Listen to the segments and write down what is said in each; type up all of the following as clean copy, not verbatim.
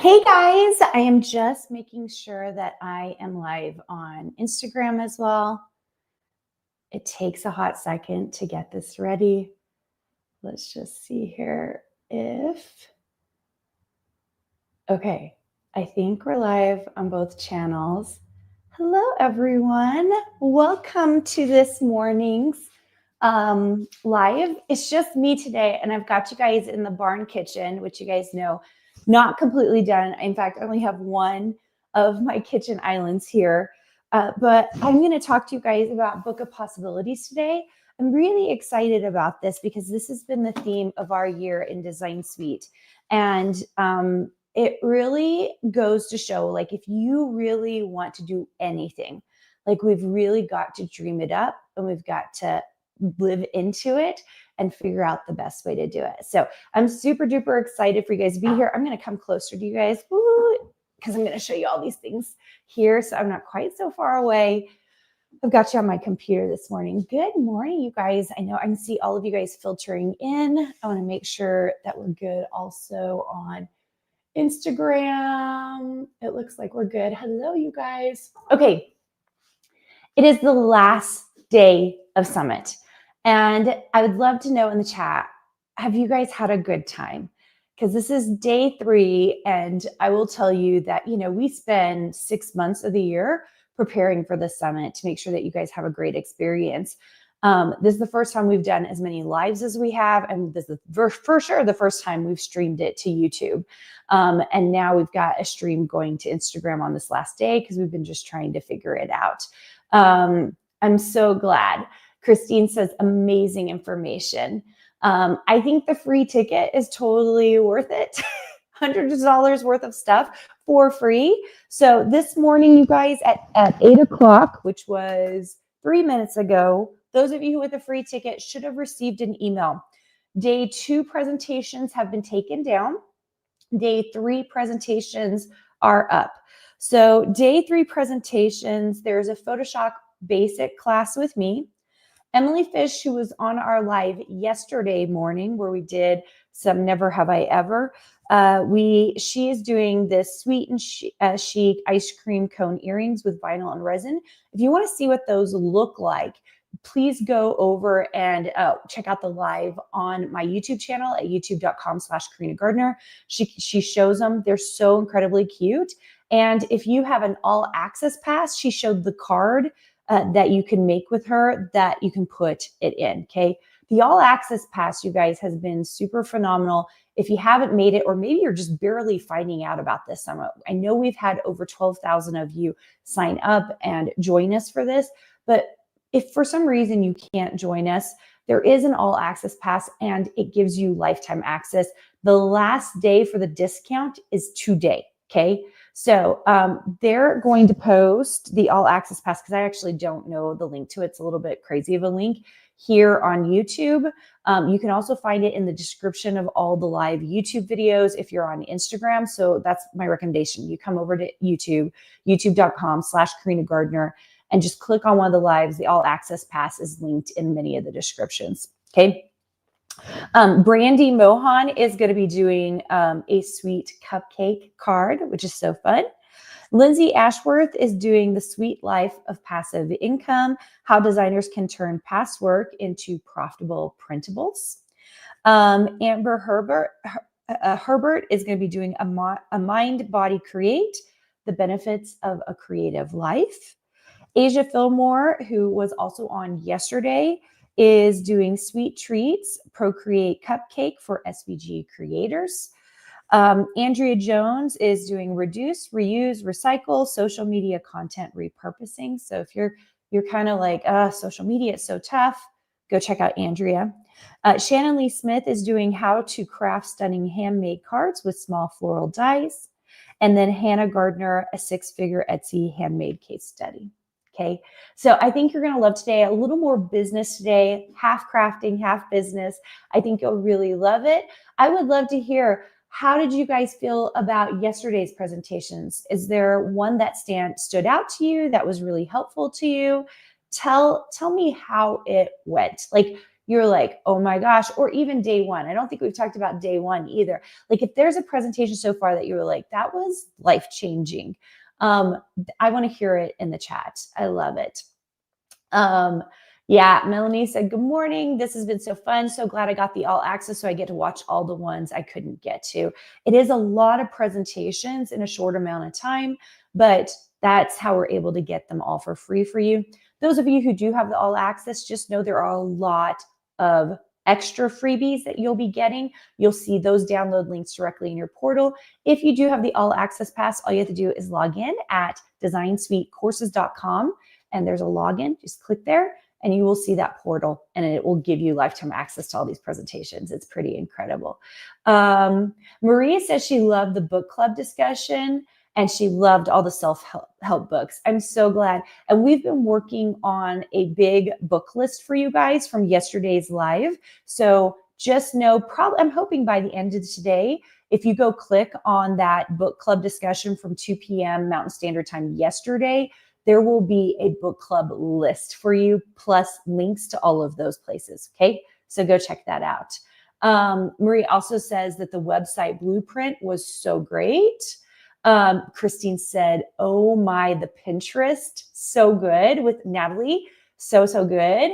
Hey guys, I am just making sure that I am live on Instagram as well. It takes a hot second to get this ready. Let's just see here okay, I think we're live on both channels. Hello everyone. Welcome to this morning's live. It's just me today and I've got you guys in the barn kitchen, which you guys know, not completely done. In fact, I only have one of my kitchen islands here, but I'm going to talk to you guys about Book of Possibilities today. I'm really excited about this because this has been the theme of our year in Design Suite. And it really goes to show, like, if you really want to do anything, like, we've really got to dream it up and we've got to live into it and figure out the best way to do it. So I'm super duper excited for you guys to be here. I'm going to come closer to you guys because I'm going to show you all these things here. So I'm not quite so far away. I've got you on my computer this morning. Good morning, you guys. I know I can see all of you guys filtering in. I want to make sure that we're good also on Instagram. It looks like we're good. Hello, you guys. Okay. It is the last day of Summit. And I would love to know in the chat, have you guys had a good time? Because this is day 3. And I will tell you that, we spend 6 months of the year preparing for the summit to make sure that you guys have a great experience. This is the first time we've done as many lives as we have. And this is for sure the first time we've streamed it to YouTube. And now we've got a stream going to Instagram on this last day because we've been just trying to figure it out. I'm so glad. Christine says, amazing information. I think the free ticket is totally worth it. Hundreds of dollars worth of stuff for free. So this morning, you guys, at 8 o'clock, which was 3 minutes ago, those of you with a free ticket should have received an email. Day 2 presentations have been taken down. Day 3 presentations are up. So day 3 presentations, there's a Photoshop basic class with me. Emily Fish, who was on our live yesterday morning where we did some Never Have I Ever, she is doing this sweet and chic ice cream cone earrings with vinyl and resin. If you want to see what those look like, please go over and check out the live on my YouTube channel at youtube.com/Karina Gardner. She shows them. They're so incredibly cute. And if you have an all access pass, she showed the card that you can make with her that you can put it in. Okay. The all access pass, you guys, has been super phenomenal. If you haven't made it, or maybe you're just barely finding out about this summit, I know we've had over 12,000 of you sign up and join us for this, but if for some reason you can't join us, there is an all access pass and it gives you lifetime access. The last day for the discount is today. Okay. So they're going to post the all access pass because I actually don't know the link to it. It's a little bit crazy of a link here on YouTube. You can also find it in the description of all the live YouTube videos if you're on Instagram. So that's my recommendation. You come over to YouTube, youtube.com/Karina Gardner, and just click on one of the lives. The all access pass is linked in many of the descriptions. Okay. Brandy Mohan is going to be doing a sweet cupcake card, which is so fun. Lindsay Ashworth is doing the sweet life of passive income, how designers can turn past work into profitable printables. Amber Herbert is going to be doing a mind body create, the benefits of a creative life. Asia Fillmore, who was also on yesterday, is doing sweet treats, Procreate cupcake for SVG creators. Andrea Jones is doing reduce, reuse, recycle, social media content repurposing. So if you're kind of like, social media is so tough, go check out Andrea. Shannon Lee Smith is doing how to craft stunning handmade cards with small floral dies. And then Hannah Gardner, a 6-figure Etsy handmade case study. Okay, so I think you're going to love today. A little more business today, half crafting, half business. I think you'll really love it. I would love to hear, how did you guys feel about yesterday's presentations? Is there one that stood out to you that was really helpful to you? Tell me how it went. Like, you're like, oh my gosh, or even day one. I don't think we've talked about day one either. Like if there's a presentation so far that you were like, that was life-changing, I want to hear it in the chat. I love it. Yeah, Melanie said, good morning. This has been so fun. So glad I got the all access so I get to watch all the ones I couldn't get to. It is a lot of presentations in a short amount of time, but that's how we're able to get them all for free for you. Those of you who do have the all access, just know there are a lot of extra freebies that you'll be getting. You'll see those download links directly in your portal. If you do have the all access pass, all you have to do is log in at designsuitecourses.com. And there's a login, just click there and you will see that portal and it will give you lifetime access to all these presentations. It's pretty incredible. Maria says she loved the book club discussion and she loved all the self-help books. I'm so glad. And we've been working on a big book list for you guys from yesterday's live. So just know, I'm hoping by the end of today, if you go click on that book club discussion from 2 p.m. Mountain Standard Time yesterday, there will be a book club list for you, plus links to all of those places, okay? So go check that out. Marie also says that the website blueprint was so great. Christine said, oh my, the Pinterest, so good with Natalie, so good.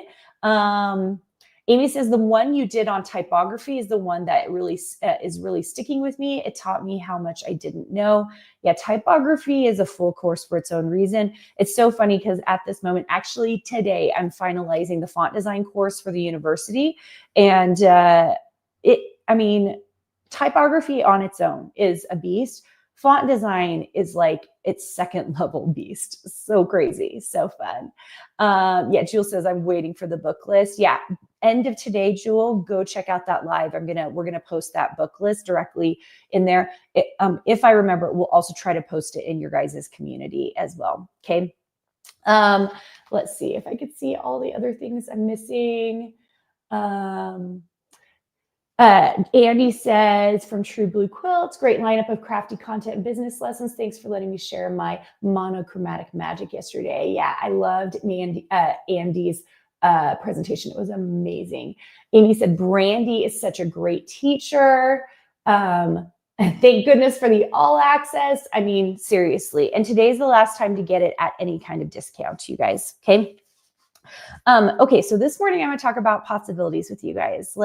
Amy says the one you did on typography is the one that really is really sticking with me. It taught me how much I didn't know. Yeah, typography is a full course for its own reason. It's so funny because at this moment, actually today, I'm finalizing the font design course for the university. And typography on its own is a beast. Font design is like its second level beast. So crazy, so fun. Yeah, Jewel says, I'm waiting for the book list. Yeah, end of today, Jewel, go check out that live. We're gonna post that book list directly in there. If I remember, we'll also try to post it in your guys' community as well, okay? Let's see if I could see all the other things I'm missing. Andy says, from True Blue Quilts, great lineup of crafty content and business lessons. Thanks for letting me share my monochromatic magic yesterday. Yeah, I loved Andy's presentation. It was amazing. Amy said, Brandy is such a great teacher. Thank goodness for the all access. I mean, seriously. And today's the last time to get it at any kind of discount, you guys, okay? Okay, so this morning I'm gonna talk about possibilities with you guys.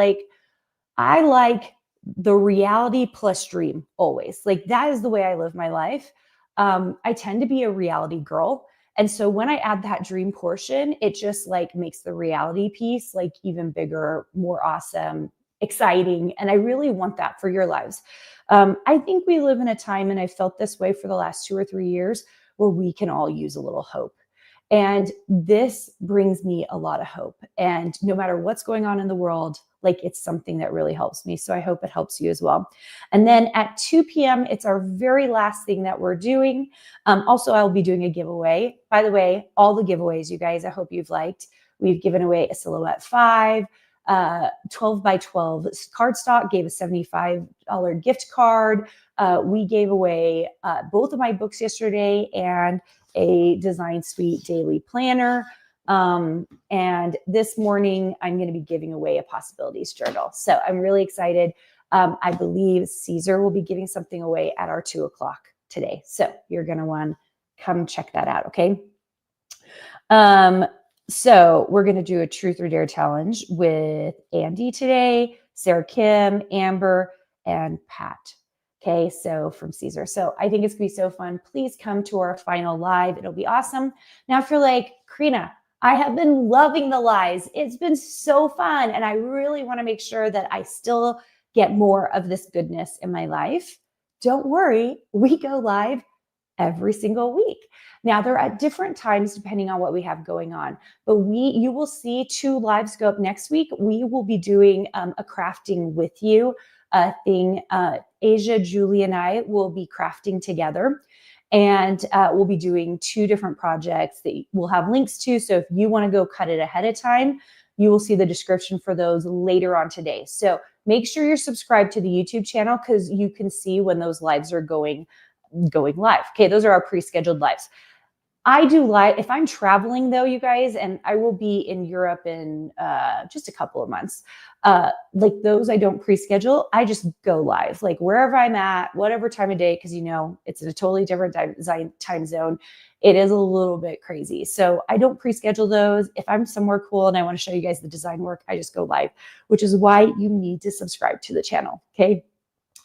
I like the reality plus dream always. Like that is the way I live my life. I tend to be a reality girl. And so when I add that dream portion, it just like makes the reality piece like even bigger, more awesome, exciting. And I really want that for your lives. I think we live in a time, and I felt this way for the last 2 or 3 years, where we can all use a little hope. And this brings me a lot of hope. And no matter what's going on in the world, like it's something that really helps me. So I hope it helps you as well. And then at 2 p.m., it's our very last thing that we're doing. Also, I'll be doing a giveaway. By the way, all the giveaways, you guys, I hope you've liked. We've given away a Silhouette 5, 12 by 12 cardstock, gave a $75 gift card. We gave away both of my books yesterday and a Design Suite daily planner. And this morning, I'm going to be giving away a possibilities journal. So I'm really excited. I believe Caesar will be giving something away at our 2 o'clock today. So you're going to want to come check that out. Okay. So we're going to do a truth or dare challenge with Andy today, Sarah Kim, Amber, and Pat. Okay, so from Caesar. So I think it's gonna be so fun. Please come to our final live. It'll be awesome. Now, if you're like, Karina, I have been loving the lives. It's been so fun. And I really want to make sure that I still get more of this goodness in my life. Don't worry, we go live every single week. Now they're at different times depending on what we have going on, but you will see 2 lives go up next week. We will be doing a crafting with you thing. Asia, Julie, and I will be crafting together, and we'll be doing 2 different projects that we'll have links to. So if you want to go cut it ahead of time, you will see the description for those later on today. So make sure you're subscribed to the YouTube channel because you can see when those lives are going live. Okay, those are our pre-scheduled lives. I do live if I'm traveling though, you guys, and I will be in Europe in just a couple of months. Like those I don't pre-schedule. I just go live, like wherever I'm at, whatever time of day, because it's in a totally different time zone. It is a little bit crazy. So I don't pre-schedule those. If I'm somewhere cool and I want to show you guys the design work, I just go live, which is why you need to subscribe to the channel. Okay.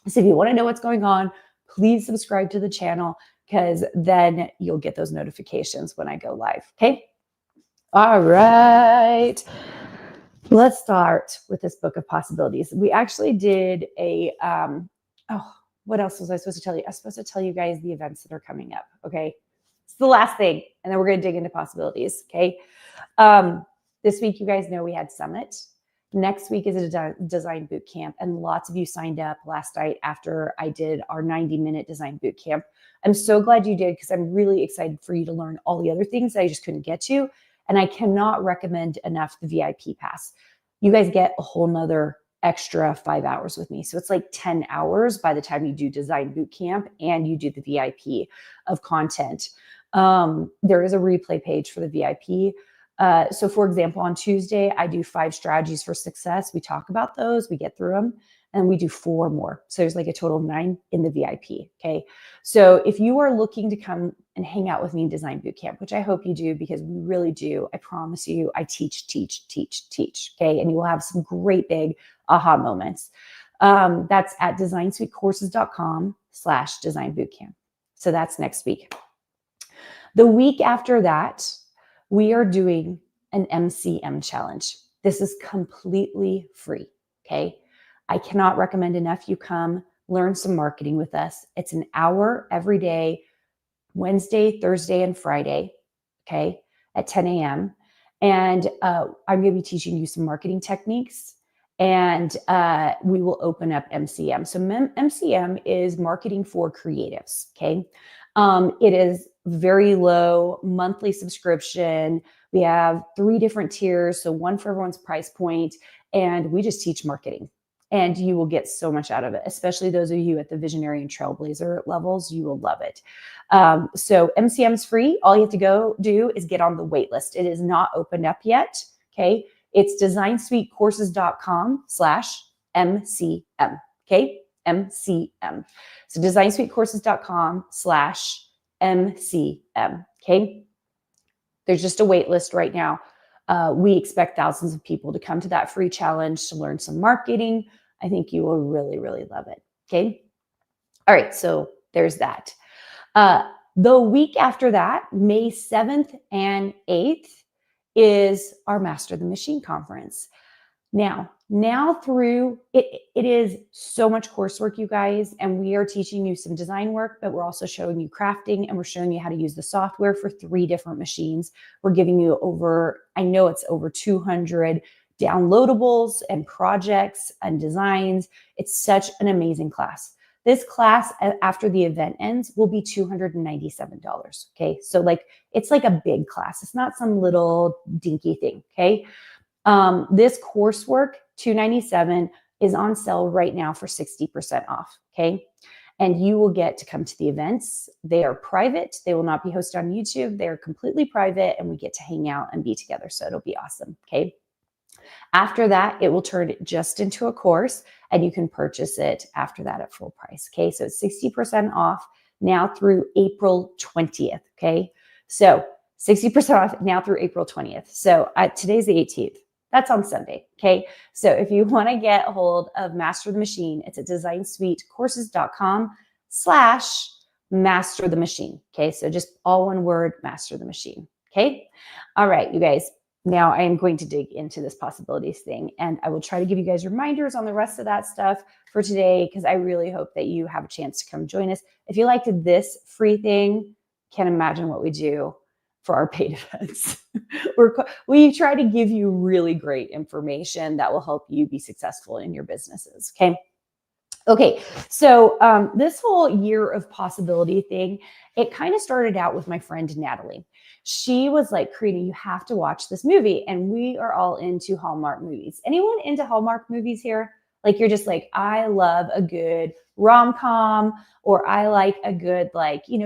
So if you want to know what's going on, please subscribe to the channel because then you'll get those notifications when I go live. Okay. All right. Let's start with this book of possibilities. We actually did what else was I supposed to tell you? I was supposed to tell you guys the events that are coming up. Okay. It's the last thing. And then we're going to dig into possibilities. Okay. This week, you guys know we had Summit. Next week is a design boot camp, and lots of you signed up last night after I did our 90-minute design boot camp. I'm so glad you did because I'm really excited for you to learn all the other things that I just couldn't get to. And I cannot recommend enough the VIP pass. You guys get a whole nother extra 5 hours with me. So it's like 10 hours by the time you do design boot camp and you do the VIP of content. There is a replay page for the VIP. So for example, on Tuesday, I do 5 strategies for success. We talk about those, we get through them, and we do 4 more. So there's like a total of 9 in the VIP. Okay. So if you are looking to come and hang out with me in Design Bootcamp, which I hope you do, because we really do, I promise you, I teach. Okay. And you will have some great big aha moments. That's at designsuitecourses.com/design bootcamp. So that's next week. The week after that, we are doing an MCM challenge. This is completely free, okay? I cannot recommend enough you come learn some marketing with us. It's an hour every day, Wednesday, Thursday, and Friday, okay, at 10 a.m. And I'm going to be teaching you some marketing techniques, and we will open up MCM. So MCM is marketing for creatives, okay? It is very low monthly subscription. We have 3 different tiers, so one for everyone's price point, and we just teach marketing. And you will get so much out of it, especially those of you at the visionary and trailblazer levels. You will love it. So MCM is free. All you have to go do is get on the wait list. It is not opened up yet. Okay. It's designsuitecourses.com/MCM. Okay. MCM. So designsuitecourses.com/MCM. Okay. There's just a wait list right now. We expect thousands of people to come to that free challenge to learn some marketing. I think you will really, really love it. Okay. All right. So there's that. The week after that, May 7th and 8th, is our Master the Machine conference. Now through it is so much coursework, you guys, and we are teaching you some design work, but we're also showing you crafting, and we're showing you how to use the software for 3 different machines. We're giving you I know it's over 200 downloadables and projects and designs. It's such an amazing class. This class, after the event ends, will be $297. Okay. So it's like a big class. It's not some little dinky thing. Okay. This coursework, $297, is on sale right now for 60% off. Okay. And you will get to come to the events. They are private. They will not be hosted on YouTube. They're completely private, and we get to hang out and be together. So it'll be awesome. Okay. After that, it will turn just into a course, and you can purchase it after that at full price. Okay. So it's 60% off now through April 20th. Okay. So 60% off now through April 20th. So today's the 18th. That's on Sunday. Okay. So if you want to get a hold of Master the Machine, it's at designsuitecourses.com/Master the Machine. Okay. So just all one word, Master the Machine. Okay. All right, you guys. Now I am going to dig into this possibilities thing, and I will try to give you guys reminders on the rest of that stuff for today, because I really hope that you have a chance to come join us. If you liked this free thing, can't imagine what we do for our paid events. We try to give you really great information that will help you be successful in your businesses. Okay. So this whole year of possibility thing, it kind of started out with my friend Natalie. She was like, Karina, you have to watch this movie. And we are all into Hallmark movies. Anyone into Hallmark movies here? Like, you're just like, I love a good rom-com, or I like a good,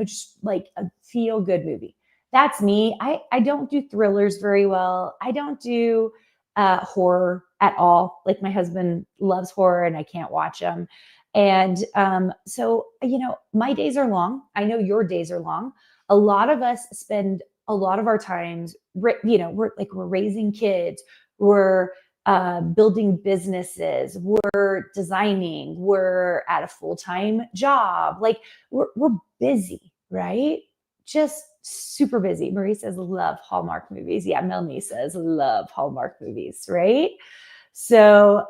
just like a feel-good movie. that's me. I don't do thrillers very well. I don't do horror at all. Like my husband loves horror and I can't watch them. And so, my days are long. I know your days are long. A lot of us spend a lot of our times, we're raising kids, we're building businesses, we're designing, we're at a full-time job. Like we're busy, right? Just super busy. Marie says, love Hallmark movies. Yeah, Melanie says, love Hallmark movies, right? So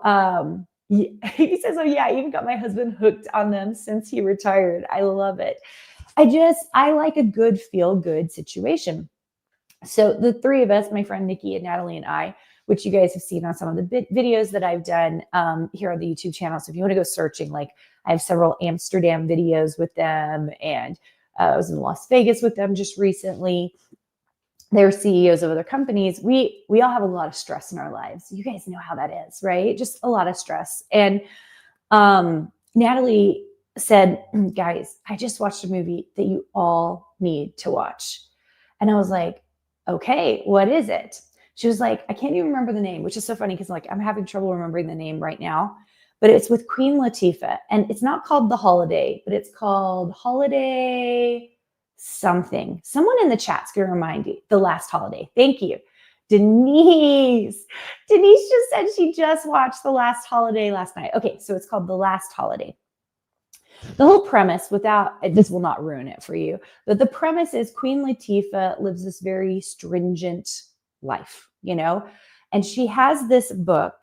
he says, oh yeah, I even got my husband hooked on them since he retired. I love it. I like a good feel good situation. So the three of us, my friend Nikki and Natalie and I, which you guys have seen on some of the videos that I've done here on the YouTube channel. So if you want to go searching, like I have several Amsterdam videos with them, and I was in Las Vegas with them just recently. They're CEOs of other companies. We all have a lot of stress in our lives. You guys know how that is, right? Just a lot of stress. And Natalie said, guys, I just watched a movie that you all need to watch. And I was like, okay, what is it? She was like, I can't even remember the name, which is so funny because I'm having trouble remembering the name right now. But it's with Queen Latifah. And it's not called The Holiday, but it's called Holiday something. Someone in the chat's going to remind you. The Last Holiday. Thank you. Denise just said she just watched The Last Holiday last night. Okay, so it's called The Last Holiday. The whole premise, this will not ruin it for you, but the premise is Queen Latifah lives this very stringent life, and she has this book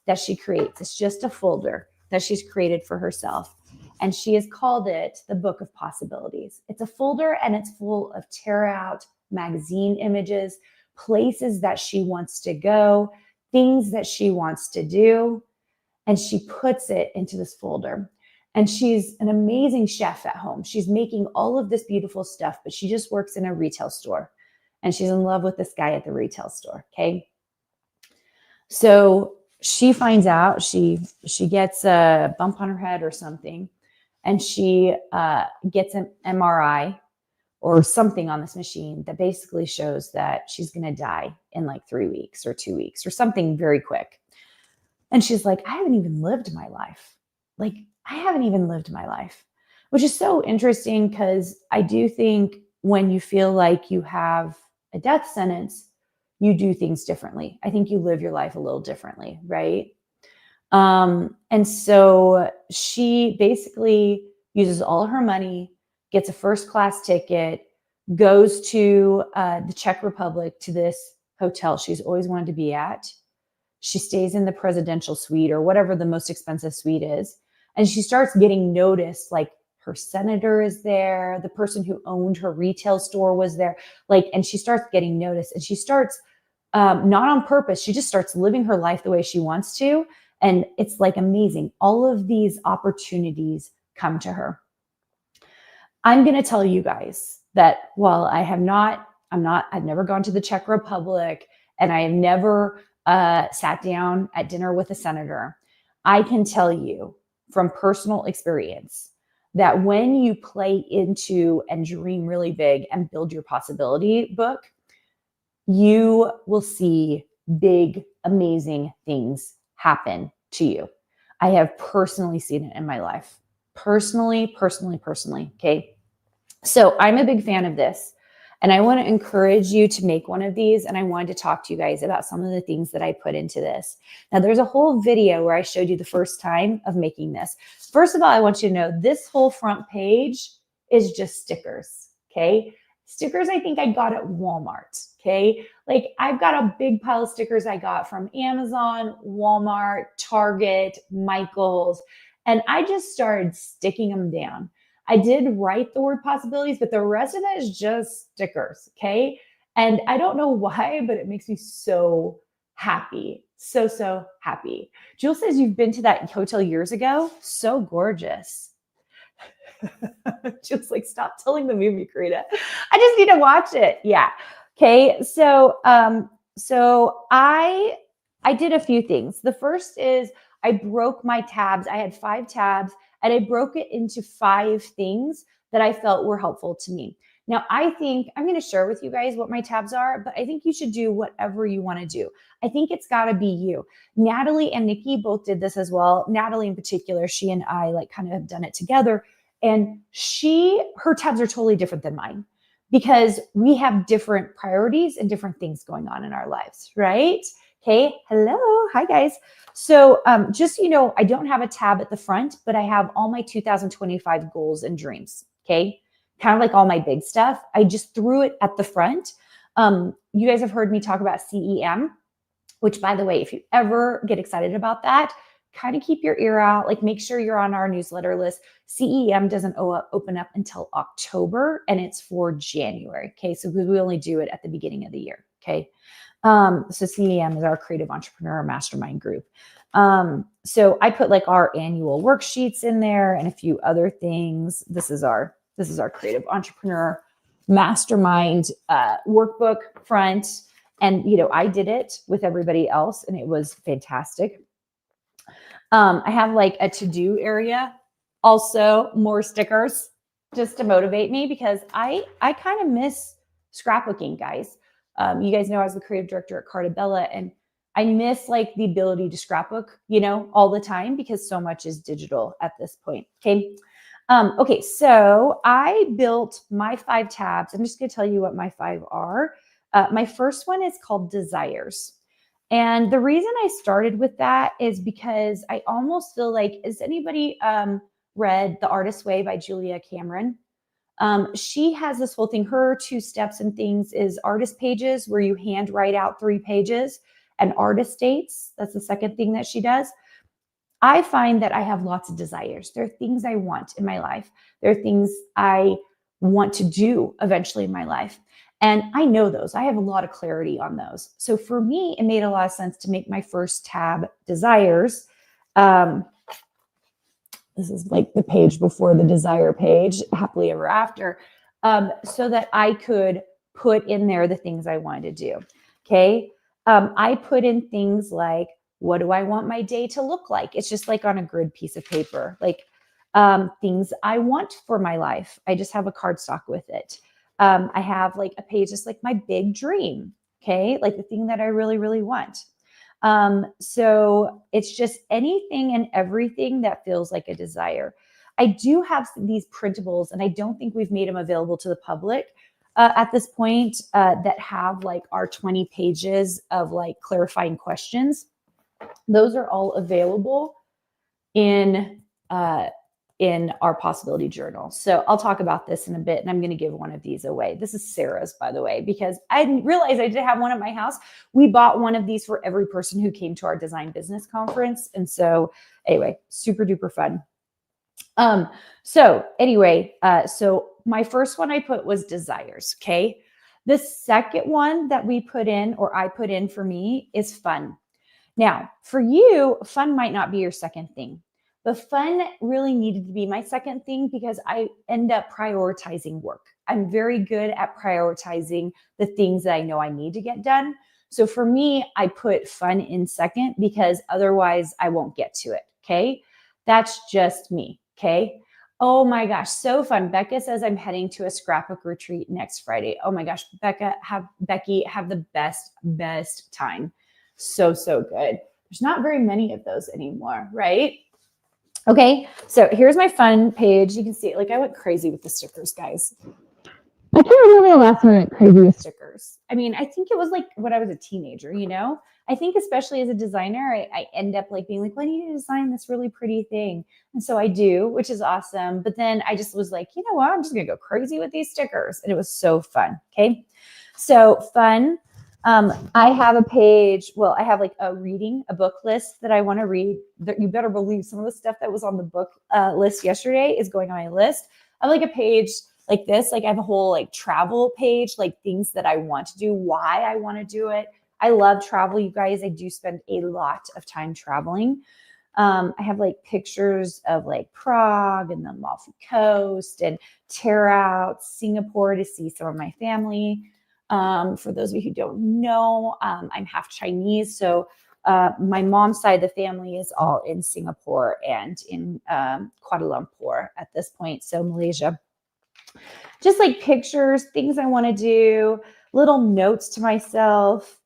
that she creates. It's just a folder that she's created for herself. And she has called it the Book of Possibilities. It's a folder and it's full of tear out magazine images, places that she wants to go, things that she wants to do. And she puts it into this folder. And she's an amazing chef at home. She's making all of this beautiful stuff, but she just works in a retail store. And she's in love with this guy at the retail store. Okay. So she finds out she gets a bump on her head or something. And she gets an MRI or something on this machine that basically shows that she's going to die in like 3 weeks or 2 weeks or something very quick. And she's like, I haven't even lived my life. Which is so interesting because I do think when you feel like you have a death sentence, you do things differently. I think you live your life a little differently, right? And so she basically uses all her money, gets a first-class ticket, goes to the Czech Republic to this hotel she's always wanted to be at. She stays in the presidential suite or whatever the most expensive suite is. And she starts getting noticed, like her senator is there, the person who owned her retail store was there, and she starts getting noticed, and she starts, not on purpose, she just starts living her life the way she wants to. And it's like amazing. All of these opportunities come to her. I'm going to tell you guys that while I've never gone to the Czech Republic and I have never sat down at dinner with a senator, I can tell you from personal experience that when you play into and dream really big and build your possibility book, you will see big, amazing things happen to you. I have personally seen it in my life. Personally. Okay. So I'm a big fan of this. And I want to encourage you to make one of these. And I wanted to talk to you guys about some of the things that I put into this. Now, there's a whole video where I showed you the first time of making this. First of all, I want you to know this whole front page is just stickers. Okay. Stickers I think I got at Walmart. Okay. I've got a big pile of stickers I got from Amazon, Walmart, Target, Michaels, and I just started sticking them down. I did write the word possibilities, but the rest of it is just stickers. Okay. And I don't know why, but it makes me so happy. So happy. Jill says you've been to that hotel years ago. So gorgeous. Just stop telling the movie, Karina. I just need to watch it. Yeah. Okay. So I did a few things. The first is I broke my tabs. I had 5 tabs and I broke it into 5 things that I felt were helpful to me. Now, I think I'm going to share with you guys what my tabs are, but I think you should do whatever you want to do. I think it's got to be you. Natalie and Nikki both did this as well. Natalie in particular, she and I like kind of have done it together. And her tabs are totally different than mine because we have different priorities and different things going on in our lives, right? Okay, hello, hi guys. So just so you know, I don't have a tab at the front, but I have all my 2025 goals and dreams, okay? Kind of like all my big stuff. I just threw it at the front. You guys have heard me talk about CEM, which by the way, if you ever get excited about that, kind of keep your ear out, like make sure you're on our newsletter list. CEM doesn't open up until October and it's for January. Okay. So we only do it at the beginning of the year. Okay. So CEM is our creative entrepreneur mastermind group. So I put like our annual worksheets in there and a few other things. This is our creative entrepreneur mastermind workbook front. And, I did it with everybody else and it was fantastic. I have like a to-do area, also more stickers just to motivate me because I kind of miss scrapbooking, guys. You guys know I was the creative director at Cartabella and I miss like the ability to scrapbook, all the time because so much is digital at this point. Okay. Okay. So I built my 5 tabs. I'm just going to tell you what my 5 are. My first one is called Desires. And the reason I started with that is because I almost feel like, has anybody read The Artist's Way by Julia Cameron? She has this whole thing. Her 2 steps and things is artist pages where you hand write out 3 pages and artist dates. That's the second thing that she does. I find that I have lots of desires. There are things I want in my life. There are things I want to do eventually in my life. And I know those. I have a lot of clarity on those. So for me, it made a lot of sense to make my first tab Desires. This is like the page before the desire page, Happily Ever After, so that I could put in there the things I wanted to do. Okay. I put in things like, what do I want my day to look like? It's just like on a grid piece of paper, like things I want for my life. I just have a cardstock with it. I have like a page just like my big dream, okay? Like the thing that I really, really want. So it's just anything and everything that feels like a desire. I do have these printables and I don't think we've made them available to the public at this point that have like our 20 pages of like clarifying questions. Those are all available in our possibility journal. So I'll talk about this in a bit and I'm going to give one of these away. This is Sarah's, by the way, because I didn't realize I did have one at my house. We bought one of these for every person who came to our design business conference. And so anyway, super duper fun. So my first one I put was desires. Okay. The second one that we put in, or I put in for me, is fun. Now, for you, fun might not be your second thing. But fun really needed to be my second thing because I end up prioritizing work. I'm very good at prioritizing the things that I know I need to get done. So for me, I put fun in second because otherwise I won't get to it. Okay. That's just me. Okay. Oh my gosh. So fun. Becca says I'm heading to a scrapbook retreat next Friday. Oh my gosh. Becky, have the best time. So good. There's not very many of those anymore, right? Okay, so here's my fun page. You can see it. Like I went crazy with the stickers, guys. I can't remember the last time I went crazy with stickers. I mean, I think it was like when I was a teenager, I think especially as a designer, I end up like being like, well, I need to design this really pretty thing. And so I do, which is awesome. But then I just was like, you know what? I'm just going to go crazy with these stickers. And it was so fun. Okay, so fun. I have a page. Well, I have like a book list that I want to read. You better believe some of the stuff that was on the book list yesterday is going on my list. I have like a page like this. Like I have a whole like travel page, like things that I want to do, why I want to do it. I love travel, you guys. I do spend a lot of time traveling. I have like pictures of like Prague and the Amalfi Coast and tear out Singapore to see some of my family. For those of you who don't know, I'm half Chinese. So my mom's side of the family is all in Singapore and in Kuala Lumpur at this point. So Malaysia. just like pictures, things I want to do, little notes to myself.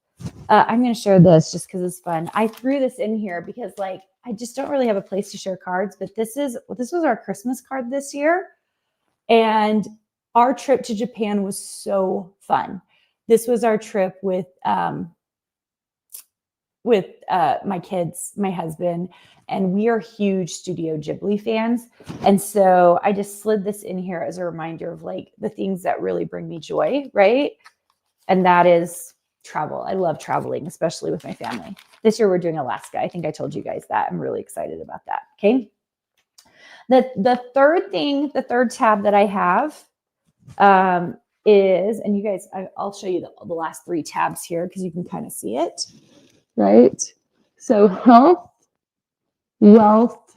I'm going to share this just because it's fun. I threw this in here because like I just don't really have a place to share cards, but this was our Christmas card this year. And our trip to Japan was so fun. This was our trip with my kids, my husband, and we are huge Studio Ghibli fans. And so I just slid this in here as a reminder of like the things that really bring me joy, right? And that is travel. I love traveling, especially with my family. This year we're doing Alaska. I think I told you guys that. I'm really excited about that. Okay. The third tab that I have is, and you guys, I'll show you the last 3 tabs here because you can kind of see it, right? So health, wealth,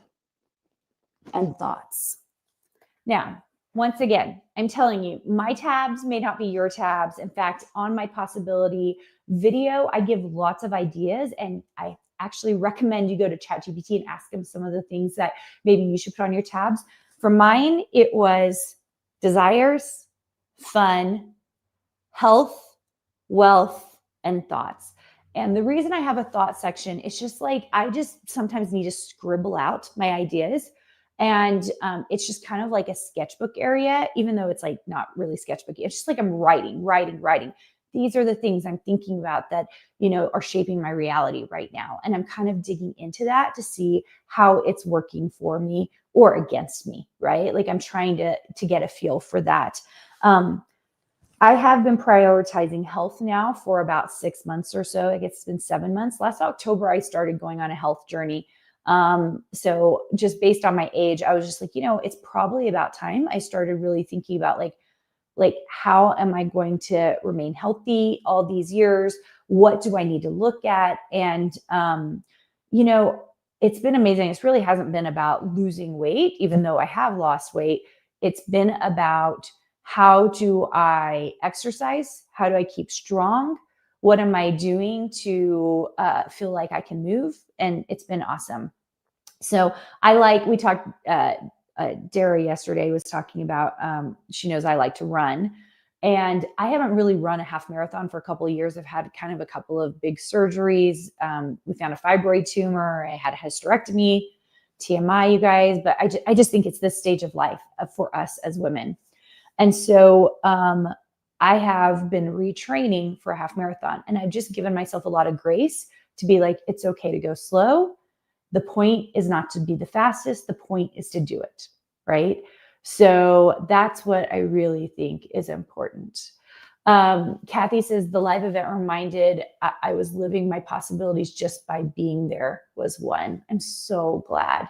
and thoughts. Now, once again, I'm telling you, my tabs may not be your tabs. In fact, on my possibility video, I give lots of ideas, and I actually recommend you go to ChatGPT and ask them some of the things that maybe you should put on your tabs. For mine, it was desires, fun, health, wealth, and thoughts. And the reason I have a thought section is just like, I just sometimes need to scribble out my ideas. And it's just kind of like a sketchbook area, even though it's like not really sketchbook. It's just like I'm writing. These are the things I'm thinking about that, you know, are shaping my reality right now. And I'm kind of digging into that to see how it's working for me or against me, right? Like I'm trying to get a feel for that. I have been prioritizing health now for about 6 months or so. I guess it's been 7 months. Last October, I started going on a health journey. So just based on my age, I was just like, you know, it's probably about time I started really thinking about like how am I going to remain healthy all these years? What do I need to look at? And, you know, it's been amazing. It really hasn't been about losing weight, even though I have lost weight. It's been about how do I exercise? How do I keep strong? What am I doing to feel like I can move? And it's been awesome. So we talked, Dara yesterday was talking about, she knows I like to run. And I haven't really run a half marathon for a couple of years. I've had kind of a couple of big surgeries. We found a fibroid tumor. I had a hysterectomy, TMI, you guys. But I just think it's this stage of life for us as women. And so I have been retraining for a half marathon, and I've just given myself a lot of grace to be like, it's okay to go slow. The point is not to be the fastest. The point is to do it, right? So that's what I really think is important. Kathy says the live event reminded I was living my possibilities just by being there was one. I'm so glad.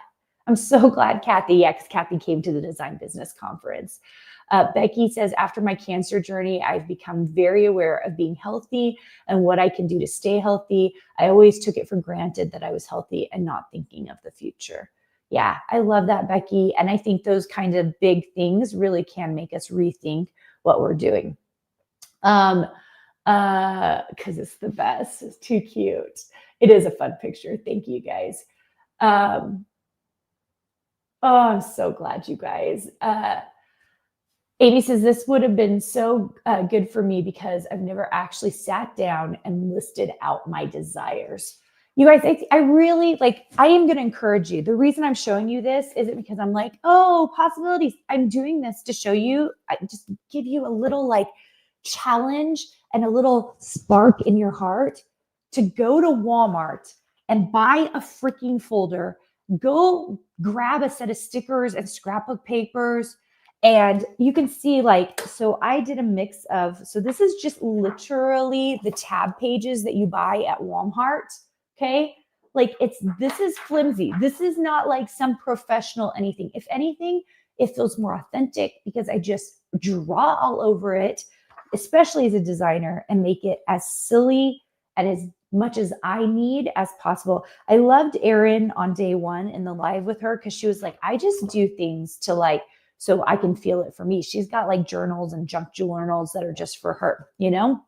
Kathy. Yeah, because Kathy came to the Design Business Conference. Becky says, after my cancer journey, I've become very aware of being healthy and what I can do to stay healthy. I always took it for granted that I was healthy and not thinking of the future. Yeah, I love that, Becky. And I think those kind of big things really can make us rethink what we're doing. Because it's the best. It's too cute. It is a fun picture. Thank you, guys. Oh, I'm so glad, you guys. Amy says, this would have been so good for me because I've never actually sat down and listed out my desires. You guys, I really I am going to encourage you. The reason I'm showing you this isn't because I'm like, oh, possibilities. I'm doing this to show you, just give you a little challenge and a little spark in your heart to go to Walmart and buy a freaking folder. Go grab a set of stickers and scrapbook papers. And you can see so I did a mix of, so this is just literally the tab pages that you buy at Walmart. Okay. This is flimsy. This is not like some professional anything. If anything, it feels more authentic because I just draw all over it, especially as a designer, and make it as silly and as much as I need as possible. I loved Erin on day one in the live with her because she was like, I just do things to so I can feel it for me. She's got journals and junk journals that are just for her, you know?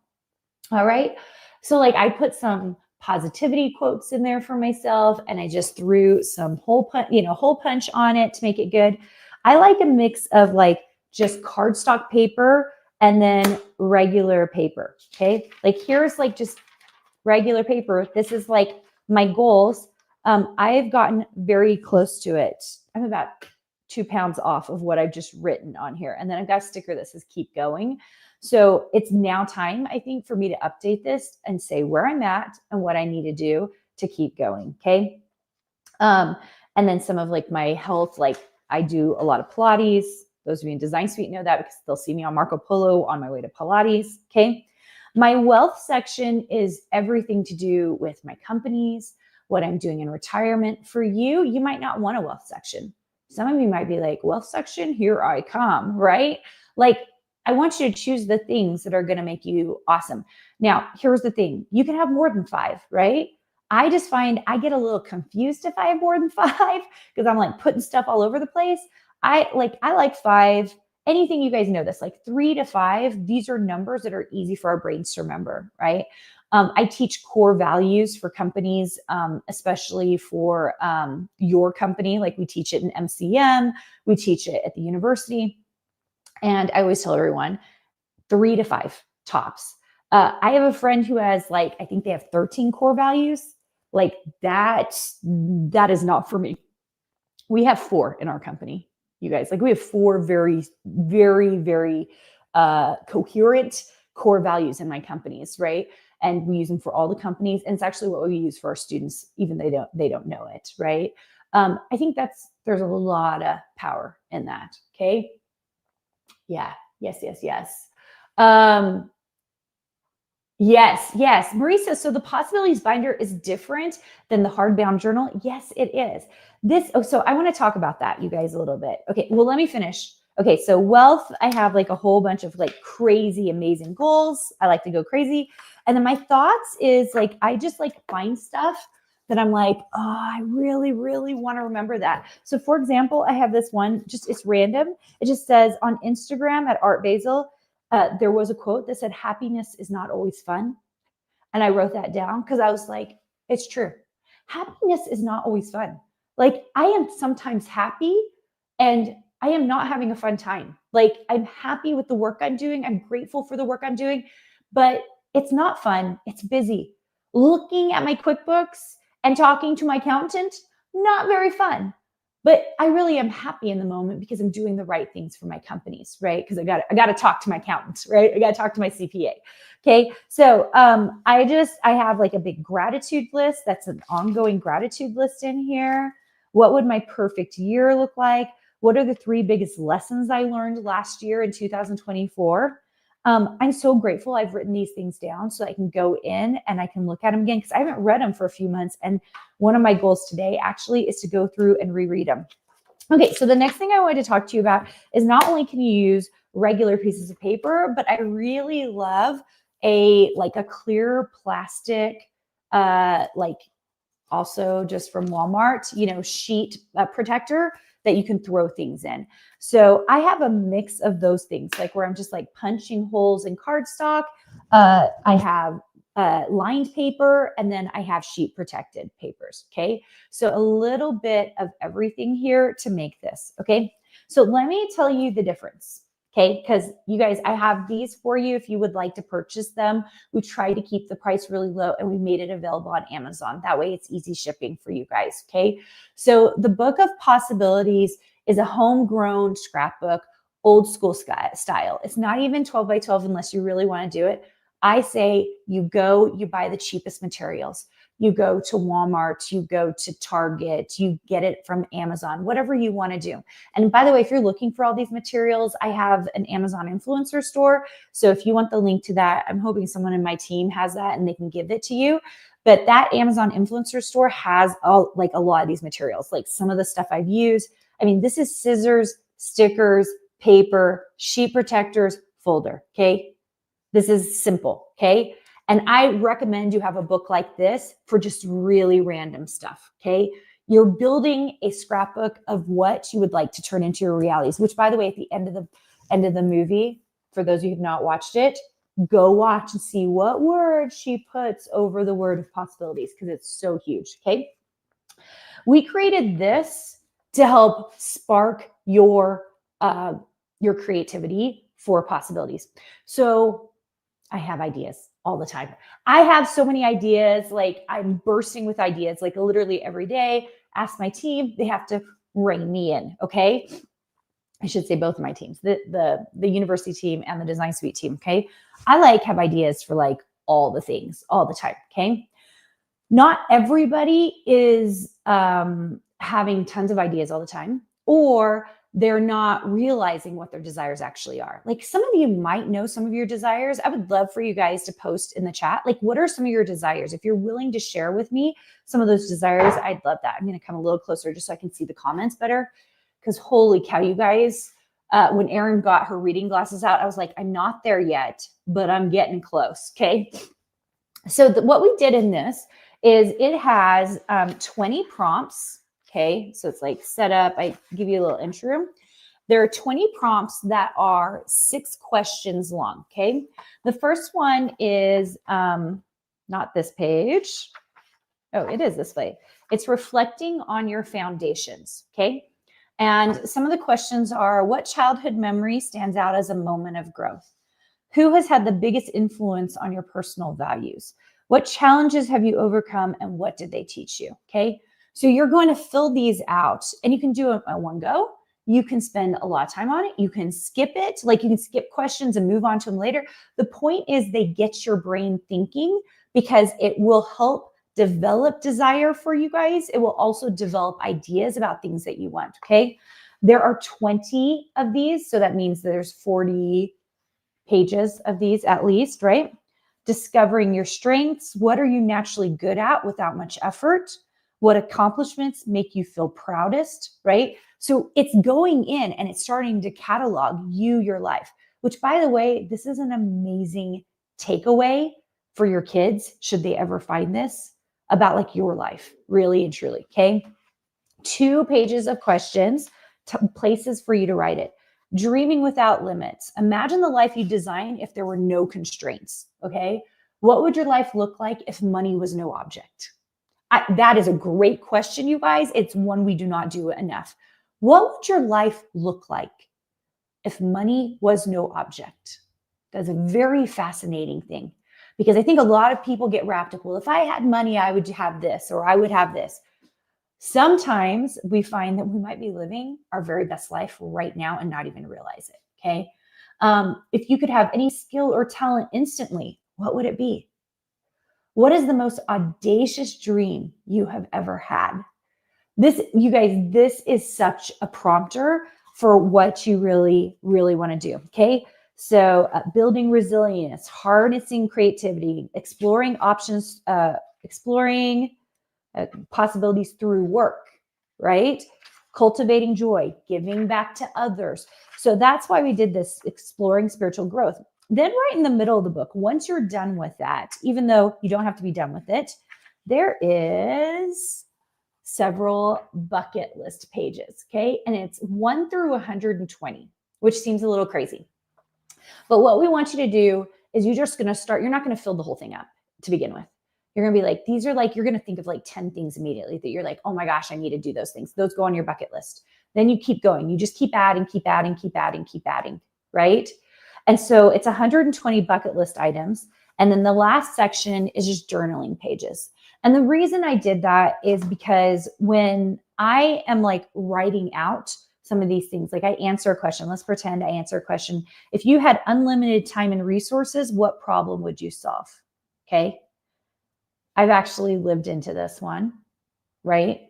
All right. So I put some positivity quotes in there for myself, and I just threw some hole punch on it to make it good. I like a mix of just cardstock paper and then regular paper. Okay. Like here's like just regular paper. This is like my goals. I've gotten very close to it. I'm about 2 pounds off of what I've just written on here. And then I've got a sticker that says keep going. So it's now time, I think, for me to update this and say where I'm at and what I need to do to keep going. Okay. And then some of like my health, like I do a lot of Pilates. Those of you in Design Suite know that because they'll see me on Marco Polo on my way to Pilates. Okay. My wealth section is everything to do with my companies, what I'm doing in retirement. For you, you might not want a wealth section. Some of you might be like, wealth section, here I come, right? Like, I want you to choose the things that are going to make you awesome. Now, here's the thing. You can have more than 5, right? I just find I get a little confused if I have more than 5 because I'm like putting stuff all over the place. I like 5. Anything, you guys know this, like 3 to 5, these are numbers that are easy for our brains to remember, right? I teach core values for companies, especially for your company. Like we teach it in MCM, we teach it at the university. And I always tell everyone 3 to 5 tops. I have a friend who has like, I think they have 13 core values. Like that is not for me. We have 4 in our company, you guys. Like we have 4 very, very, very coherent core values in my companies, right? And we use them for all the companies. And it's actually what we use for our students, even though they don't know it, right? I think there's a lot of power in that. Okay. Yeah. Yes, yes, yes. Yes. Marie says, so the possibilities binder is different than the hardbound journal. Yes, it is. So I want to talk about that, you guys, a little bit. Okay, well, let me finish. Okay, so wealth, I have like a whole bunch of like crazy, amazing goals. I like to go crazy. And then my thoughts is like, I just like find stuff that I'm like, oh, I really, really want to remember that. So for example, I have this one, it's random. It just says on Instagram at Art Basil, there was a quote that said, happiness is not always fun. And I wrote that down because I was like, it's true. Happiness is not always fun. Like I am sometimes happy and I am not having a fun time. Like I'm happy with the work I'm doing. I'm grateful for the work I'm doing, but it's not fun. It's busy. Looking at my QuickBooks and talking to my accountant, not very fun. But I really am happy in the moment because I'm doing the right things for my companies, right? Because I got to talk to my accountant, right? I got to talk to my CPA. Okay. So I have like a big gratitude list. That's an ongoing gratitude list in here. What would my perfect year look like? What are the 3 biggest lessons I learned last year in 2024? I'm so grateful I've written these things down so I can go in and I can look at them again because I haven't read them for a few months. And one of my goals today actually is to go through and reread them. Okay, so the next thing I wanted to talk to you about is not only can you use regular pieces of paper, but I really love a clear plastic, like also just from Walmart, sheet protector that you can throw things in. So I have a mix of those things, like where I'm just like punching holes in cardstock. I have lined paper, and then I have sheet protected papers. Okay. So a little bit of everything here to make this. Okay. So let me tell you the difference. Okay. Because you guys, I have these for you if you would like to purchase them. We try to keep the price really low and we made it available on Amazon. That way it's easy shipping for you guys. Okay. So the Book of Possibilities is a homegrown scrapbook, old school style. It's not even 12 by 12 unless you really want to do it. I say you buy the cheapest materials. You go to Walmart, you go to Target, you get it from Amazon, whatever you want to do. And by the way, if you're looking for all these materials, I have an Amazon influencer store. So if you want the link to that, I'm hoping someone in my team has that and they can give it to you. But that Amazon influencer store has a lot of these materials, like some of the stuff I've used. I mean, this is scissors, stickers, paper, sheet protectors, folder. Okay. This is simple. Okay. And I recommend you have a book like this for just really random stuff. Okay. You're building a scrapbook of what you would like to turn into your realities, which by the way, at the end of the movie, for those of you who have not watched it, go watch and see what word she puts over the word of possibilities because it's so huge. Okay. We created this to help spark your your creativity for possibilities. So I have ideas all the time. I have so many ideas, like I'm bursting with ideas, like literally every day. Ask my team, they have to rein me in, okay? I should say both of my teams, the university team and the design suite team, okay? I like have ideas for like all the things all the time, okay? Not everybody is having tons of ideas all the time, or they're not realizing what their desires actually are. Like some of you might know some of your desires. I would love for you guys to post in the chat, like what are some of your desires? If you're willing to share with me some of those desires, I'd love that. I'm going to come a little closer just so I can see the comments better, because holy cow, you guys, when Erin got her reading glasses out, I was like, I'm not there yet, but I'm getting close, okay? So what we did in this is it has 20 prompts. Okay, so it's like set up. I give you a little intro. There are 20 prompts that are 6 questions long. Okay, the first one is not this page. Oh, it is this way. It's reflecting on your foundations. Okay, and some of the questions are: what childhood memory stands out as a moment of growth? Who has had the biggest influence on your personal values? What challenges have you overcome and what did they teach you? Okay. So you're going to fill these out and you can do it at one go. You can spend a lot of time on it. You can skip it. Like you can skip questions and move on to them later. The point is they get your brain thinking because it will help develop desire for you guys. It will also develop ideas about things that you want. Okay. There are 20 of these. So that means there's 40 pages of these at least, right? Discovering your strengths. What are you naturally good at without much effort? What accomplishments make you feel proudest, right? So it's going in and it's starting to catalog your life, which by the way, this is an amazing takeaway for your kids, should they ever find this, about like your life, really and truly, okay? 2 pages of questions, places for you to write it. Dreaming without limits. Imagine the life you design if there were no constraints, okay? What would your life look like if money was no object? That is a great question, you guys. It's one we do not do enough. What would your life look like if money was no object? That's a very fascinating thing because I think a lot of people get wrapped up, well, if I had money, I would have this or I would have this. Sometimes we find that we might be living our very best life right now and not even realize it, okay? If you could have any skill or talent instantly, what would it be? What is the most audacious dream you have ever had? This, you guys, this is such a prompter for what you really, really want to do, okay? So building resilience, harnessing creativity, exploring options, exploring possibilities through work, right? Cultivating joy, giving back to others. So that's why we did this exploring spiritual growth. Then right in the middle of the book, once you're done with that, even though you don't have to be done with it, there is several bucket list pages, okay? And it's 1 through 120, which seems a little crazy. But what we want you to do is you're just going to start, you're not going to fill the whole thing up to begin with. You're going to be like, these are like, you're going to think of like 10 things immediately that you're like, oh my gosh, I need to do those things. Those go on your bucket list. Then you keep going. You just keep adding, keep adding, keep adding, keep adding, right? And so it's 120 bucket list items. And then the last section is just journaling pages. And the reason I did that is because when I am like writing out some of these things, like I answer a question, let's pretend I answer a question. If you had unlimited time and resources, what problem would you solve? Okay. I've actually lived into this one, right?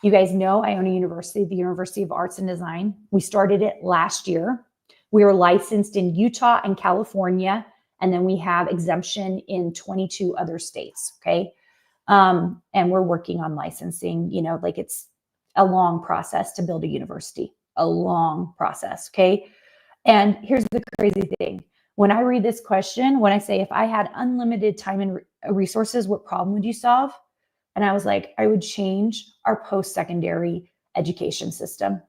You guys know I own a university, the University of Arts and Design. We started it last year. We are licensed in Utah and California, and then we have exemption in 22 other states, okay? And we're working on licensing, you know, like it's a long process to build a university, a long process, okay? And here's the crazy thing. When I read this question, when I say, if I had unlimited time and resources, what problem would you solve? And I was like, I would change our post-secondary education system,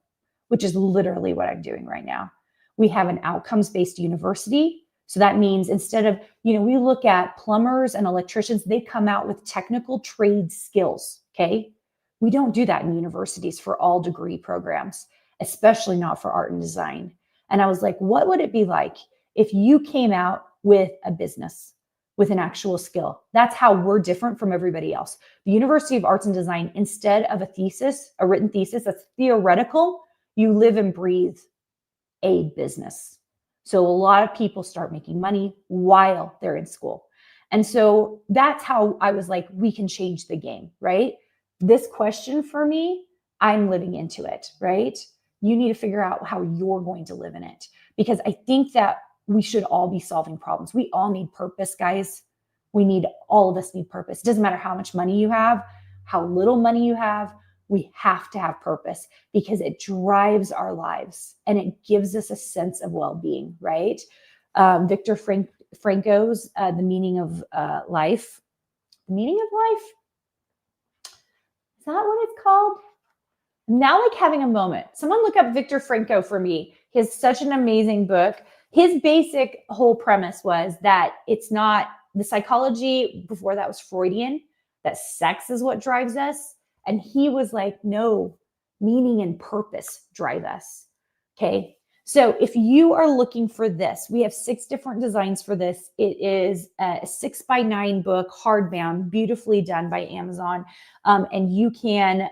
which is literally what I'm doing right now. We have an outcomes-based university. So that means instead of, you know, we look at plumbers and electricians, they come out with technical trade skills, okay? We don't do that in universities for all degree programs, especially not for art and design. And I was like, what would it be like if you came out with a business, with an actual skill? That's how we're different from everybody else. The University of Arts and Design, instead of a thesis, a written thesis that's theoretical, you live and breathe a business. So a lot of people start making money while they're in school. And so that's how I was like, we can change the game, right? This question for me, I'm living into it, right? You need to figure out how you're going to live in it, because I think that we should all be solving problems. We all need purpose, guys. All of us need purpose. It doesn't matter how much money you have, how little money you have. We have to have purpose because it drives our lives and it gives us a sense of well-being, right? Viktor Frankl's The Meaning of Life. The Meaning of Life? Is that what it's called? I'm now like having a moment. Someone look up Viktor Frankl for me. He has such an amazing book. His basic whole premise was that it's not the psychology before that was Freudian, that sex is what drives us. And he was like, no, meaning and purpose drive us. Okay. So if you are looking for this, we have 6 different designs for this. It is a 6x9 book, hardbound, beautifully done by Amazon. And you can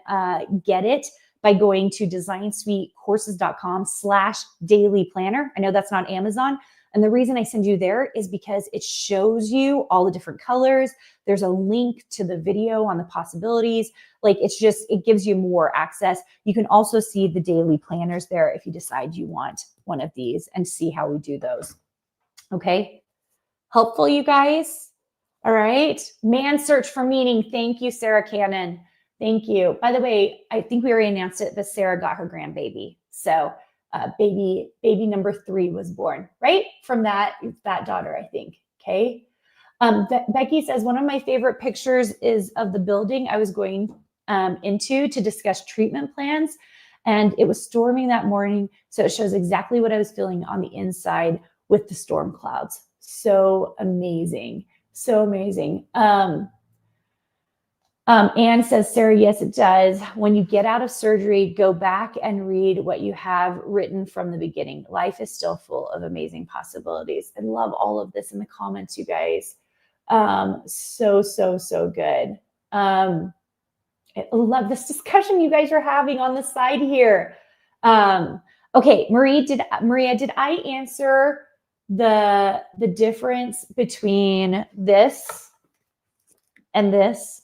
get it by going to designsuitecourses.com/daily planner. I know that's not Amazon. And the reason I send you there is because it shows you all the different colors. There's a link to the video on the possibilities. Like it gives you more access. You can also see the daily planners there if you decide you want one of these and see how we do those. Okay. Helpful, you guys? All right. Man Search for Meaning. Thank you, Sarah Cannon. Thank you. By the way, I think we already announced it, but Sarah got her grandbaby. So baby number 3 was born, right? From that daughter, I think. Okay. Becky says, one of my favorite pictures is of the building I was going into to discuss treatment plans. And it was storming that morning. So it shows exactly what I was feeling on the inside with the storm clouds. So amazing. So amazing. Anne says, Sarah, yes, it does. When you get out of surgery, go back and read what you have written from the beginning. Life is still full of amazing possibilities. I love all of this in the comments, you guys. So good. I love this discussion you guys are having on the side here. Okay, Maria, did I answer the difference between this and this?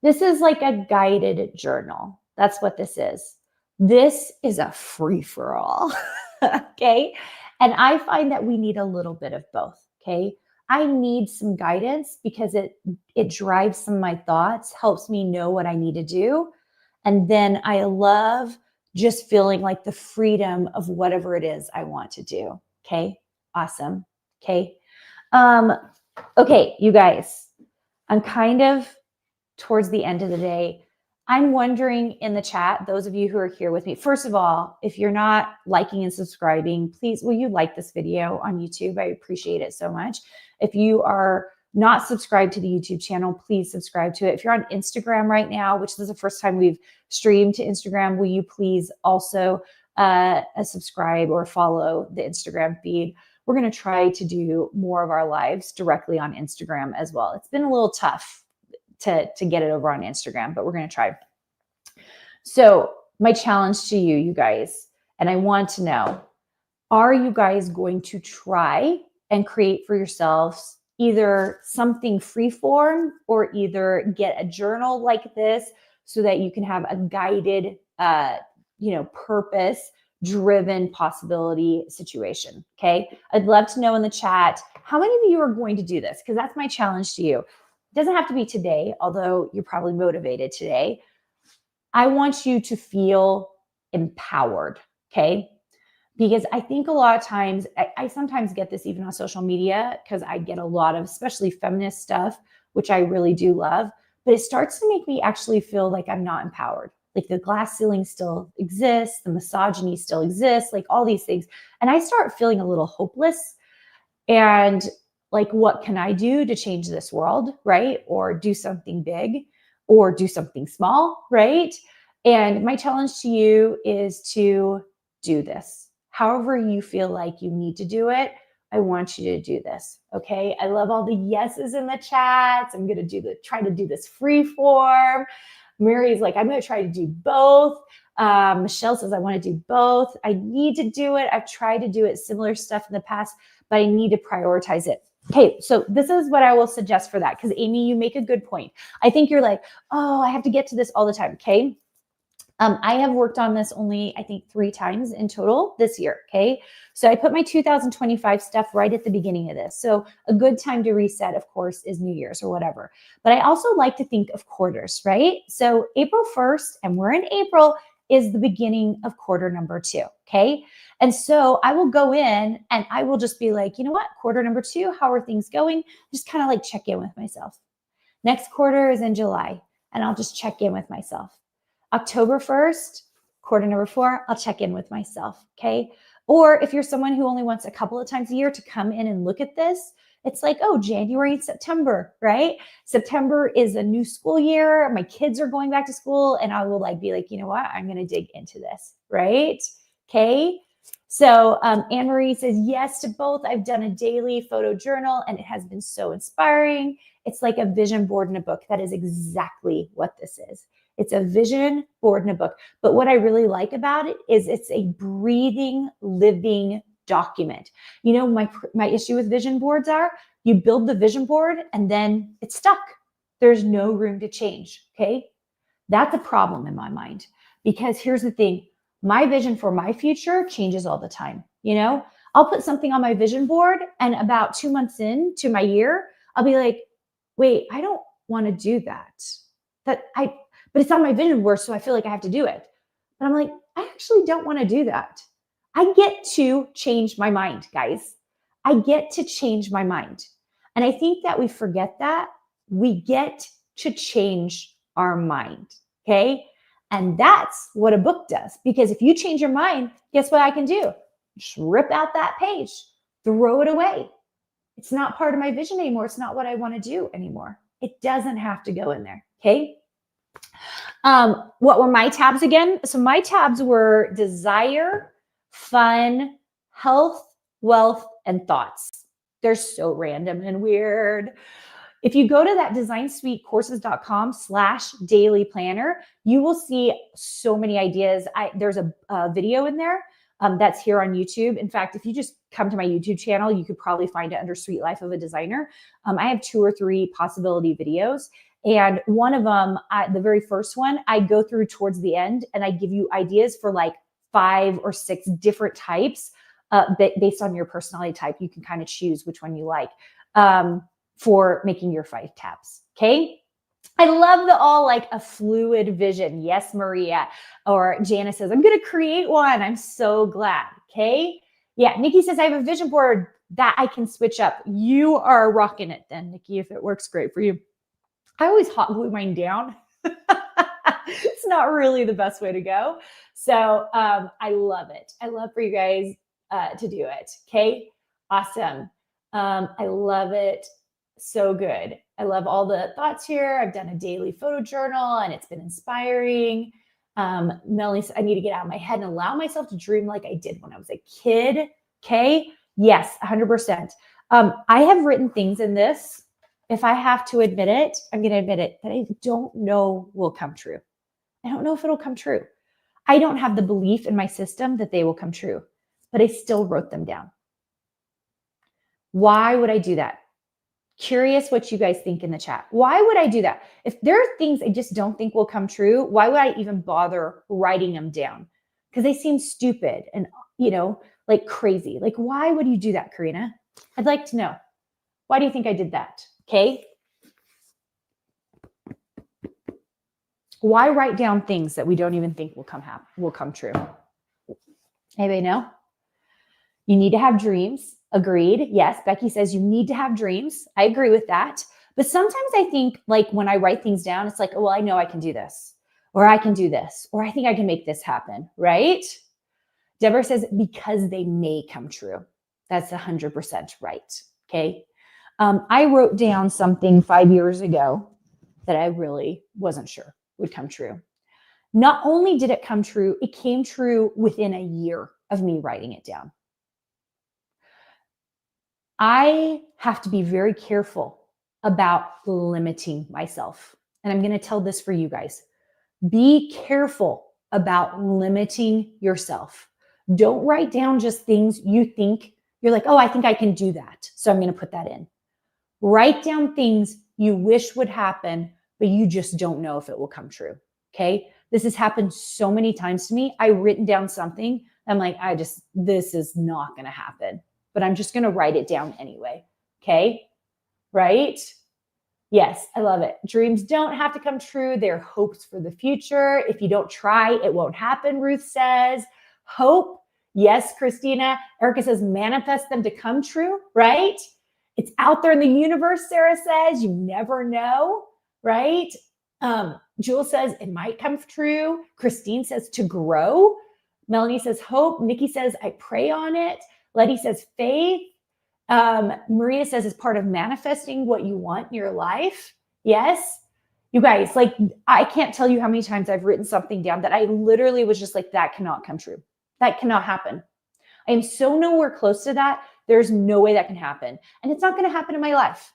This is like a guided journal. That's what this is. This is a free-for-all, okay? And I find that we need a little bit of both, okay? I need some guidance because it drives some of my thoughts, helps me know what I need to do. And then I love just feeling like the freedom of whatever it is I want to do, okay? Awesome, okay? Okay, you guys, I'm kind of towards the end of the day. I'm wondering in the chat, those of you who are here with me, first of all, if you're not liking and subscribing, please, will you like this video on YouTube? I appreciate it so much. If you are not subscribed to the YouTube channel, please subscribe to it. If you're on Instagram right now, which is the first time we've streamed to Instagram, will you please also subscribe or follow the Instagram feed? We're going to try to do more of our lives directly on Instagram as well. It's been a little tough to get it over on Instagram, but we're going to try. So my challenge to you guys, and I want to know, are you guys going to try and create for yourselves either something freeform or either get a journal like this so that you can have a guided, purpose-driven possibility situation, okay? I'd love to know in the chat, how many of you are going to do this? Because that's my challenge to you. It doesn't have to be today, although you're probably motivated today. I want you to feel empowered, okay? Because I think a lot of times, I sometimes get this even on social media because I get a lot of, especially feminist stuff, which I really do love, but it starts to make me actually feel like I'm not empowered. Like the glass ceiling still exists, the misogyny still exists, like all these things. And I start feeling a little hopeless and like, what can I do to change this world, right? Or do something big or do something small, right? And my challenge to you is to do this. however you feel like you need to do it, I want you to do this. Okay. I love all the yeses in the chats. I'm going to try to do this free form. Mary's like, I'm going to try to do both. Michelle says, I want to do both. I need to do it. I've tried to do it, similar stuff in the past, but I need to prioritize it. Okay, so this is what I will suggest for that, because Amy, you make a good point. I think you're like, oh, I have to get to this all the time, okay? I have worked on this only, I think, 3 times in total this year, okay? So I put my 2025 stuff right at the beginning of this. So a good time to reset, of course, is New Year's or whatever. But I also like to think of quarters, right? So April 1st, and we're in April, is the beginning of quarter number 2, okay? And so I will go in and I will just be like, you know what, quarter number 2, how are things going? Just kind of like check in with myself. Next quarter is in July, and I'll just check in with myself. October 1st, quarter number 4, I'll check in with myself, okay? Or if you're someone who only wants a couple of times a year to come in and look at this, it's like, oh, January and September, right? September is a new school year. My kids are going back to school, and I will be like, you know what? I'm going to dig into this, right? Okay. So Anne Marie says yes to both. I've done a daily photo journal, and it has been so inspiring. It's like a vision board in a book. That is exactly what this is. It's a vision board in a book. But what I really like about it is it's a breathing, living document. You know, my issue with vision boards are you build the vision board and then it's stuck. There's no room to change, okay? That's a problem in my mind, because here's the thing. My vision for my future changes all the time. You know, I'll put something on my vision board, and about 2 months into my year, I'll be like, wait, I don't want to do that. But it's on my vision board, so I feel like I have to do it. But I'm like, I actually don't want to do that. I get to change my mind, guys. I get to change my mind. And I think that we forget that. We get to change our mind, okay? And that's what a book does. Because if you change your mind, guess what I can do? Just rip out that page, throw it away. It's not part of my vision anymore. It's not what I want to do anymore. It doesn't have to go in there, okay? What were my tabs again? So my tabs were desire, fun, health, wealth, and thoughts. They're so random and weird. If you go to that designsuitecourses.com/daily planner, you will see so many ideas. There's a video in there that's here on YouTube. In fact, if you just come to my YouTube channel, you could probably find it under Sweet Life of a Designer. I have 2 or 3 possibility videos. And one of them, the very first one, I go through towards the end and I give you ideas for like 5 or 6 different types based on your personality type. You can kind of choose which one you like for making your 5 tabs. Okay. I love the all like a fluid vision. Yes, Maria. Or Janice says, I'm going to create one. I'm so glad. Okay. Yeah. Nikki says, I have a vision board that I can switch up. You are rocking it then, Nikki, if it works great for you. I always hot glue mine down. It's not really the best way to go. So I love it. I love for you guys to do it. Okay. Awesome. I love it. So good. I love all the thoughts here. I've done a daily photo journal and it's been inspiring. Melanie said, I need to get out of my head and allow myself to dream like I did when I was a kid. Okay. Yes, 100%. I have written things in this. If I have to admit it, I'm going to admit it, that I don't know will come true. I don't know if it'll come true. I don't have the belief in my system that they will come true, but I still wrote them down. Why would I do that? Curious what you guys think in the chat. Why would I do that? If there are things I just don't think will come true, why would I even bother writing them down? Because they seem stupid and, like crazy. Like, why would you do that, Karina? I'd like to know. Why do you think I did that? Okay. Why write down things that we don't even think will come true? Anybody know? You need to have dreams. Agreed. Yes. Becky says you need to have dreams. I agree with that. But sometimes I think like when I write things down, it's like, oh, well, I know I can do this, or I can do this, or I think I can make this happen. Right? Deborah says because they may come true. That's 100% right. Okay. I wrote down something 5 years ago that I really wasn't sure would come true. Not only did it come true, it came true within a year of me writing it down. I have to be very careful about limiting myself. And I'm going to tell this for you guys. Be careful about limiting yourself. Don't write down just things you think you're like, oh, I think I can do that, so I'm going to put that in. Write down things you wish would happen, but you just don't know if it will come true. Okay. This has happened so many times to me. I've written down something. I'm like, this is not going to happen, but I'm just going to write it down anyway. Okay. Right. Yes, I love it. Dreams don't have to come true. They're hopes for the future. If you don't try, it won't happen, Ruth says. Hope. Yes, Christina. Erica says, manifest them to come true, right? It's out there in the universe, Sarah says. You never know, right? Jules says, it might come true. Christine says, to grow. Melanie says, hope. Nikki says, I pray on it. Letty says, faith. Maria says it's part of manifesting what you want in your life. Yes. You guys, like, I can't tell you how many times I've written something down that I literally was just like, that cannot come true. That cannot happen. I am so nowhere close to that. There's no way that can happen. And it's not going to happen in my life.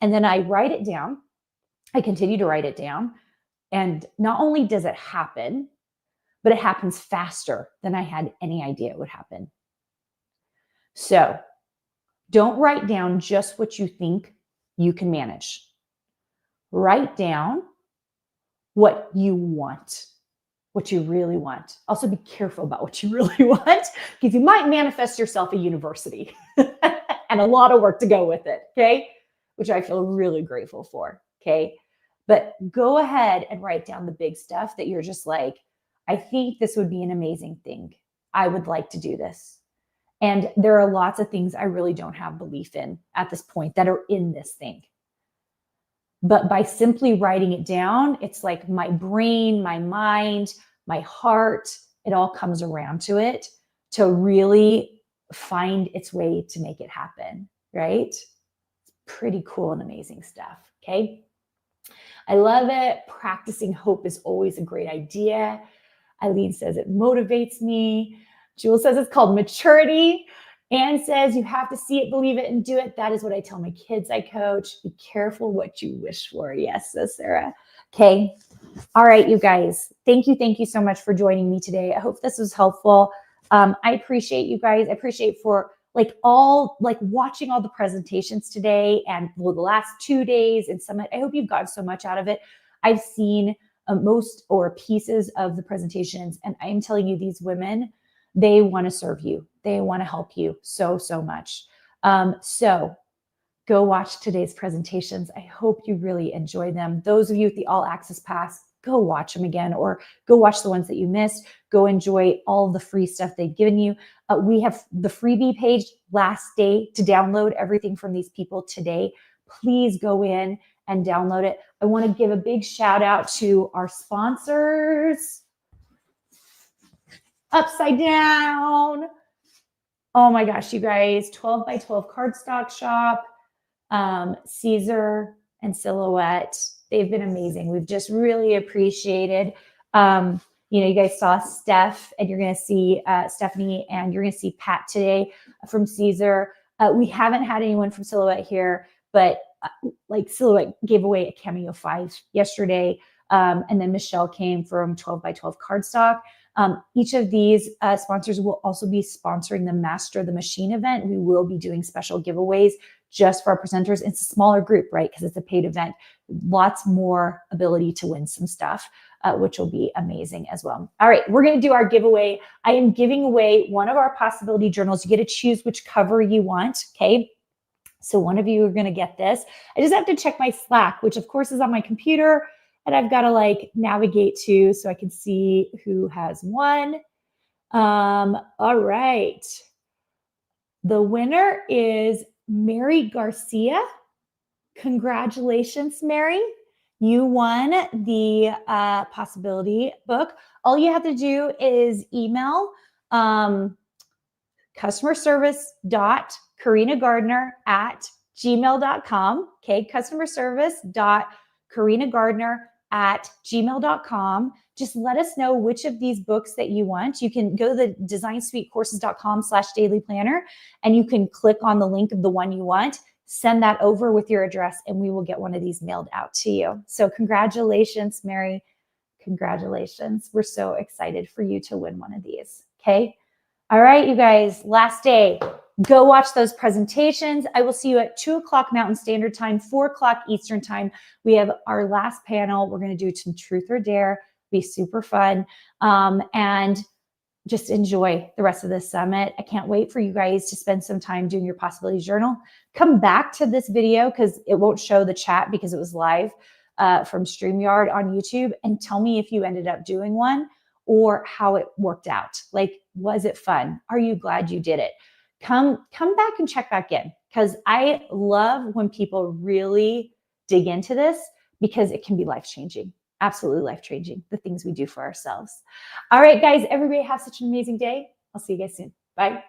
And then I write it down. I continue to write it down. And not only does it happen, but it happens faster than I had any idea it would happen. So don't write down just what you think you can manage. Write down what you want, what you really want. Also be careful about what you really want, because you might manifest yourself a university and a lot of work to go with it, okay? Which I feel really grateful for, okay? But go ahead and write down the big stuff that you're just like, I think this would be an amazing thing. I would like to do this. And there are lots of things I really don't have belief in at this point that are in this thing. But by simply writing it down, it's like my brain, my mind, my heart, it all comes around to it to really find its way to make it happen, right? It's pretty cool and amazing stuff, okay? I love it. Practicing hope is always a great idea. Eileen says it motivates me. Jules says it's called maturity. Anne says you have to see it, believe it, and do it. That is what I tell my kids I coach. Be careful what you wish for. Yes, says Sarah. Okay. All right, you guys. Thank you so much for joining me today. I hope this was helpful. I appreciate you guys. I appreciate for watching all the presentations today and the last 2 days in Summit. I hope you've gotten so much out of it. I've seen most or pieces of the presentations, and I'm telling you, these women, they want to serve you. They want to help you so much. So go watch today's presentations. I hope you really enjoy them. Those of you with the All Access Pass, go watch them again, or go watch the ones that you missed. Go enjoy all the free stuff they've given you. We have the freebie page, last day to download everything from these people today. Please go in and download it. I want to give a big shout out to our sponsors. Upside Down. Oh my gosh, you guys, 12 by 12 cardstock shop, Caesar and Silhouette. They've been amazing. We've just really appreciated, you guys saw Steph, and you're going to see Stephanie, and you're going to see Pat today from Caesar. We haven't had anyone from Silhouette here, but Silhouette gave away a Cameo 5 yesterday. And then Michelle came from 12 by 12 cardstock. Each of these sponsors will also be sponsoring the Master the Machine event. We will be doing special giveaways just for our presenters. It's a smaller group, right? Because it's a paid event. Lots more ability to win some stuff, which will be amazing as well. All right, we're going to do our giveaway. I am giving away one of our possibility journals. You get to choose which cover you want, okay? So one of you are going to get this. I just have to check my Slack, which of course is on my computer, and I've got to navigate to so I can see who has won. All right. The winner is Mary Garcia. Congratulations, Mary. You won the possibility book. All you have to do is email customerservice.karinagardner@gmail.com. Okay, customerservice.karinagardner@gmail.com. just let us know which of these books that you want. You can go to the designsuitecourses.com/dailyplanner and you can click on the link of the one you want, send that over with your address, and we will get one of these mailed out to you. So congratulations, Mary. Congratulations. We're so excited for you to win one of these. Okay. All right, you guys, last day. Go watch those presentations. I will see you at 2 o'clock Mountain Standard Time, 4 o'clock Eastern Time. We have our last panel. We're going to do some truth or dare. Be super fun. And just enjoy the rest of this summit. I can't wait for you guys to spend some time doing your possibility journal. Come back to this video because it won't show the chat because it was live from StreamYard on YouTube, and tell me if you ended up doing one or how it worked out. Like, was it fun? Are you glad you did it? Come back and check back in, because I love when people really dig into this, because it can be life-changing. Absolutely life-changing, the things we do for ourselves. All right, guys, everybody have such an amazing day. I'll see you guys soon. Bye.